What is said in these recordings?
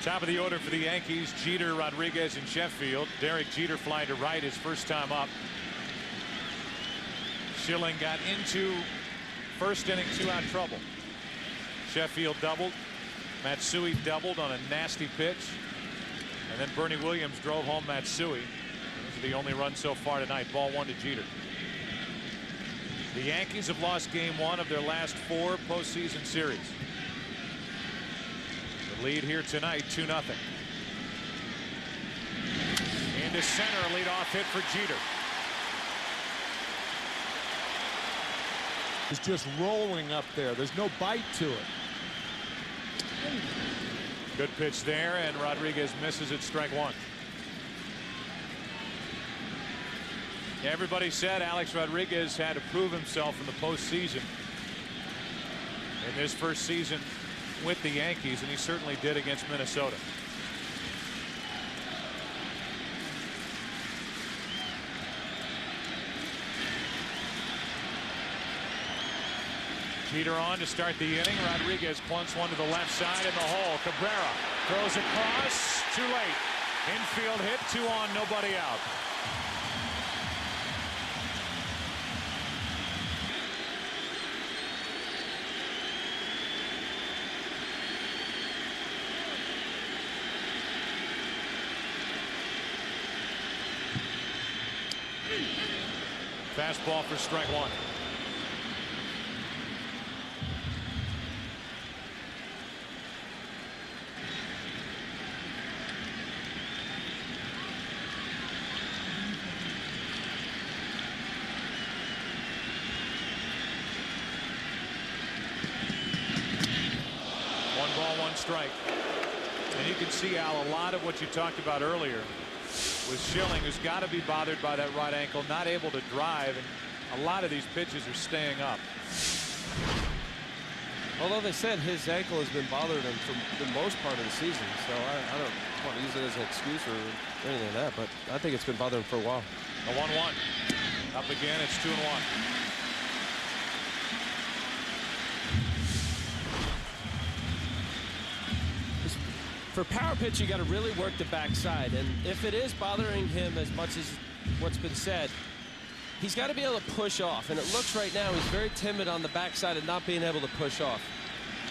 Top of the order for the Yankees, Jeter, Rodriguez, and Sheffield. Derek Jeter flying to right his first time up. Schilling got into first inning 2-out trouble. Sheffield doubled. Matsui doubled on a nasty pitch. And then Bernie Williams drove home Matsui. Those are the only runs so far tonight. Ball 1 to Jeter. The Yankees have lost game 1 of their last 4 postseason series. The lead here tonight, 2-0. Into center, a leadoff hit for Jeter. It's just rolling up there. There's no bite to it. Good pitch there, and Rodriguez misses it, strike 1. Everybody said Alex Rodriguez had to prove himself in the postseason in this first season with the Yankees, and he certainly did against Minnesota. Jeter on to start the inning. Rodriguez plunks one to the left side in the hole. Cabrera throws across, too late. Infield hit, 2 on, nobody out. Fastball for strike 1. Strike. And you can see, Al, a lot of what you talked about earlier with Schilling, who's got to be bothered by that right ankle, not able to drive, and a lot of these pitches are staying up. Although they said his ankle has been bothering him for the most part of the season, so I don't want to use it as an excuse or anything like that, but I think it's been bothering him for a while. A 1-1. Up again, it's 2-1. For power pitch, you got to really work the backside, and if it is bothering him as much as what's been said, he's got to be able to push off, and it looks right now he's very timid on the backside and not being able to push off.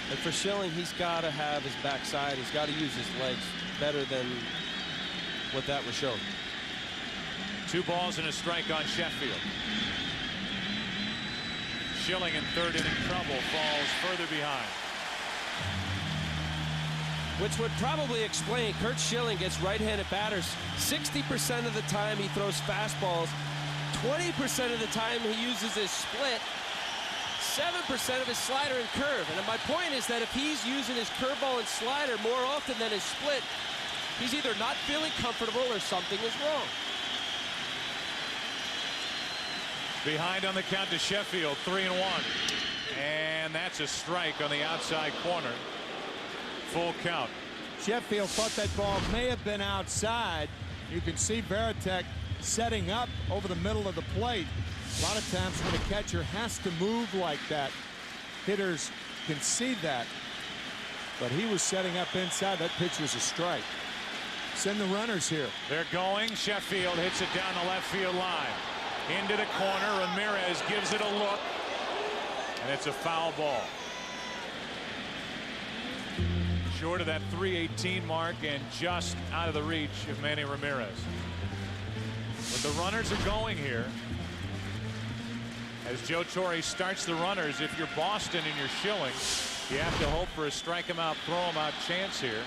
And for Schilling, he's got to have his backside. He's got to use his legs better than what that was shown. 2 balls and a strike on Sheffield. Schilling in third inning trouble, falls further behind. Which would probably explain Curt Schilling gets right-handed batters 60% of the time he throws fastballs, 20% of the time he uses his split, 7% of his slider and curve. And my point is that if he's using his curveball and slider more often than his split, he's either not feeling comfortable or something is wrong. Behind on the count to Sheffield, 3-1. And that's a strike on the outside corner. Full count. Sheffield thought that ball may have been outside. You can see Varitek setting up over the middle of the plate. A lot of times when a catcher has to move like that, hitters can see that. But he was setting up inside. That pitch was a strike. Send the runners here. They're going. Sheffield hits it down the left field line. Into the corner. Ramirez gives it a look. And it's a foul ball. Short of that 318 mark and just out of the reach of Manny Ramirez. But the runners are going here. As Joe Torre starts the runners, if you're Boston and you're Schilling, you have to hope for a strike him out, throw him out chance here.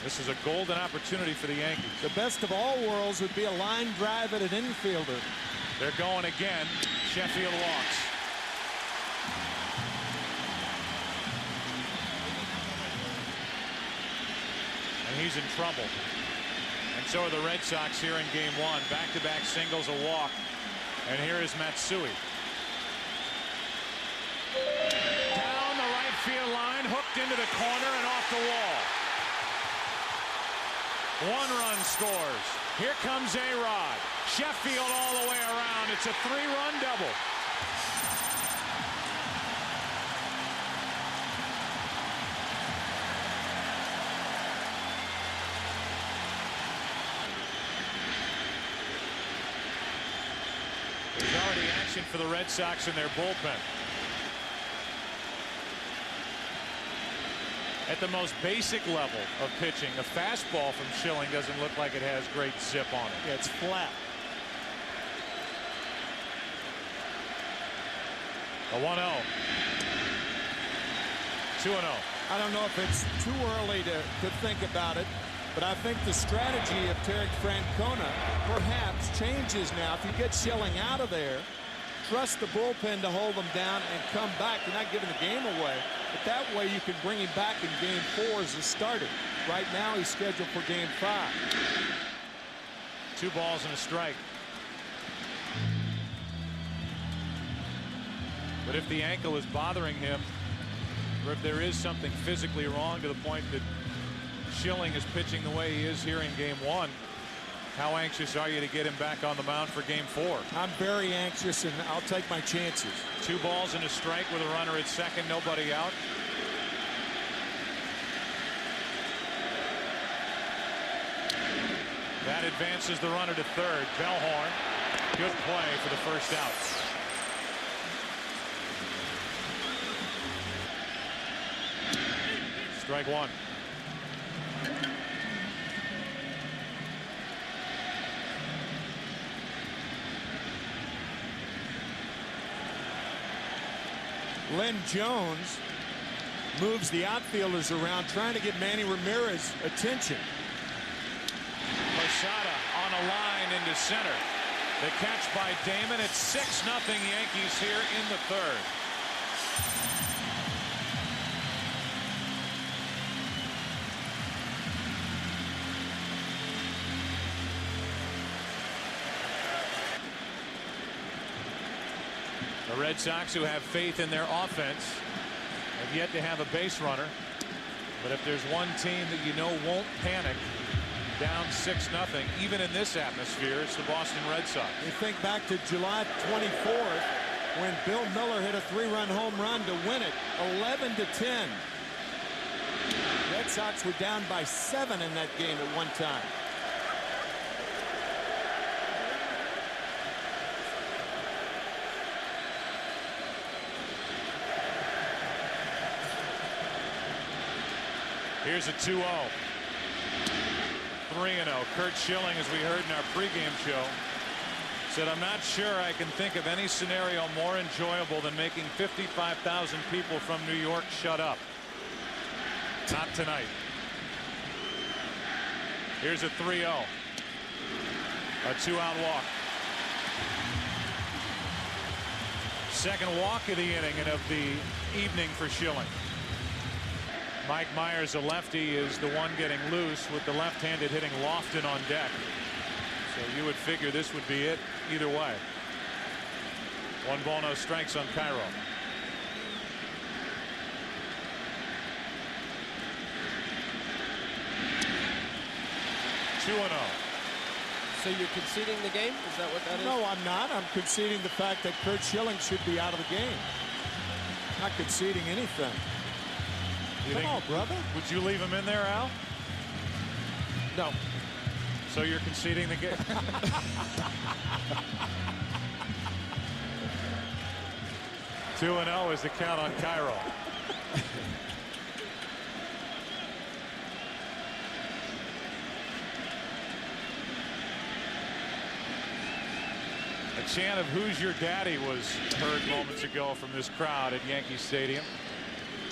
This is a golden opportunity for the Yankees. The best of all worlds would be a line drive at an infielder. They're going again. Sheffield walks. And he's in trouble. And so are the Red Sox here in game 1. Back-to-back singles, a walk. And here is Matsui. Down the right field line, hooked into the corner and off the wall. 1 run scores. Here comes A-Rod. Sheffield all the way around. It's a 3-run double. There's already action for the Red Sox in their bullpen. At the most basic level of pitching, a fastball from Schilling doesn't look like it has great zip on it. Yeah, it's flat. A 1-0. 2-0. I don't know if it's too early to think about it, but I think the strategy of Terry Francona perhaps changes now. If you get Schilling out of there, trust the bullpen to hold them down and come back. You're not giving the game away, but that way you can bring him back in game 4 as a starter. Right now he's scheduled for game 5. 2 balls and a strike. But if the ankle is bothering him, or if there is something physically wrong to the point that Schilling is pitching the way he is here in game 1, how anxious are you to get him back on the mound for game 4? I'm very anxious, and I'll take my chances. 2 balls and a strike with a runner at second, nobody out. That advances the runner to third. Bellhorn, good play for the first out. Strike 1. Lynn Jones moves the outfielders around, trying to get Manny Ramirez's attention. Posada on a line into center. The catch by Damon. It's 6-0 Yankees here in the third. The Red Sox, who have faith in their offense, have yet to have a base runner. But if there's one team that you know won't panic down 6-0, even in this atmosphere, it's the Boston Red Sox. You think back to July 24th when Bill Miller hit a 3-run home run to win it, 11-10. Red Sox were down by 7 in that game at one time. Here's a 2-0. 3-0. Curt Schilling, as we heard in our pregame show, said, "I'm not sure I can think of any scenario more enjoyable than making 55,000 people from New York shut up. Not tonight." Here's a 3-0. A 2-out walk. Second walk of the inning and of the evening for Schilling. Mike Myers, a lefty, is the one getting loose with the left-handed hitting Lofton on deck. So you would figure this would be it either way. 1 ball, no strikes on Cairo. Two 2-0. So you're conceding the game? Is that what that is? No, I'm not. I'm conceding the fact that Curt Schilling should be out of the game. Not conceding anything. Come on, brother. Would you leave him in there, Al? No. So you're conceding the game? 2-0 is the count on Cairo. A chant of "Who's Your Daddy" was heard moments ago from this crowd at Yankee Stadium.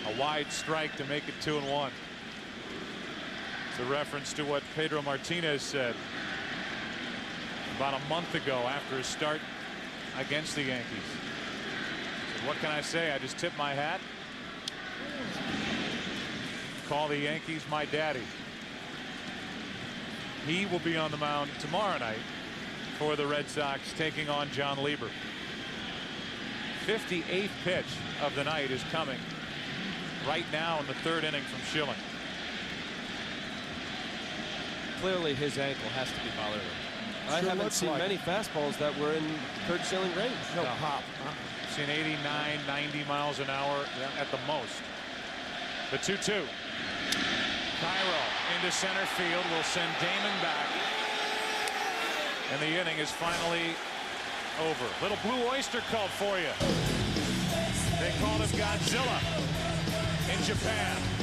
A wide strike to make it 2-1. It's a reference to what Pedro Martinez said about a month ago after his start against the Yankees. He said, "What can I say? I just tip my hat. Call the Yankees my daddy." He will be on the mound tomorrow night for the Red Sox, taking on John Lieber. 58th pitch of the night is coming right now in the third inning from Schilling. Clearly his ankle has to be bothering him. I Sure haven't looks seen like many fastballs that were in Curt Schilling range. No pop. Seen 89, 90 miles an hour at the most. The 2-2. Cairo into center field will send Damon back. And the inning is finally over. Little Blue Oyster Cult for you. They called him Godzilla in Japan.